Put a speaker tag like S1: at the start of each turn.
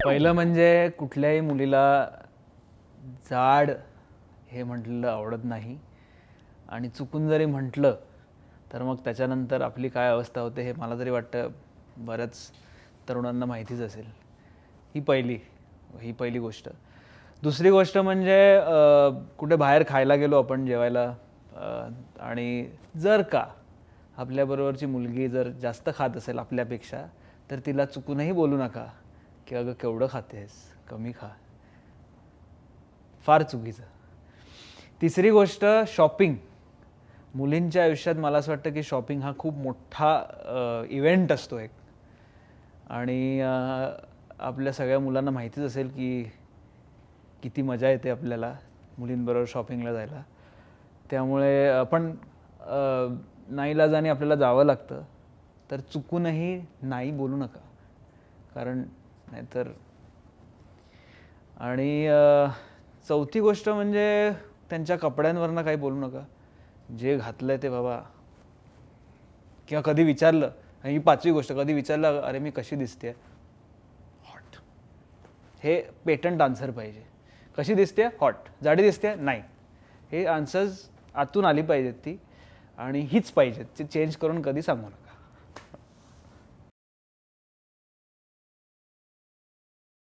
S1: पहिलं म्हणजे कुठल्याही मुलीला जाड हे म्हटलेलं आवडत नाही आणि चुकून जरी म्हटलं तर मग त्याच्यानंतर आपली काय अवस्था होते हे मला तरी वाटतं बऱ्याच तरुणांना माहितीच असेल. ही पहिली गोष्ट. दुसरी गोष्ट म्हणजे कुठे बाहेर खायला गेलो आपण जेवायला आणि जर का आपल्याबरोबरची मुलगी जर जास्त खात असेल आपल्यापेक्षा तर तिला चुकूनही बोलू नका की अगं केवढं खातेस, कमी खा. फार चुकीचं. तिसरी गोष्ट शॉपिंग. मुलींच्या आयुष्यात मला असं वाटतं की शॉपिंग हा खूप मोठा इव्हेंट असतो एक आणि आपल्या सगळ्या मुलांना माहितीच असेल की किती मजा येते आपल्याला मुलींबरोबर शॉपिंगला जायला. त्यामुळे पण नाईलाजाने आपल्याला जावं लागतं तर चुकूनही नाही बोलू नका कारण नाहीतर. आणि चौथी गोष्ट म्हणजे त्यांच्या कपड्यांवरनं काही बोलू नका. जे घातलंय ते बाबा, किंवा कधी विचारलं, आणि ही पाचवी गोष्ट, कधी विचारलं अरे मी कशी दिसते, हॉट, हे पेटंट आन्सर पाहिजे. कशी दिसते, हॉट. जाडी दिसते, नाही. हे आन्सर्स आतून आली पाहिजेत ती आणि हीच पाहिजेत. ती चेंज करून कधी सांगू नका.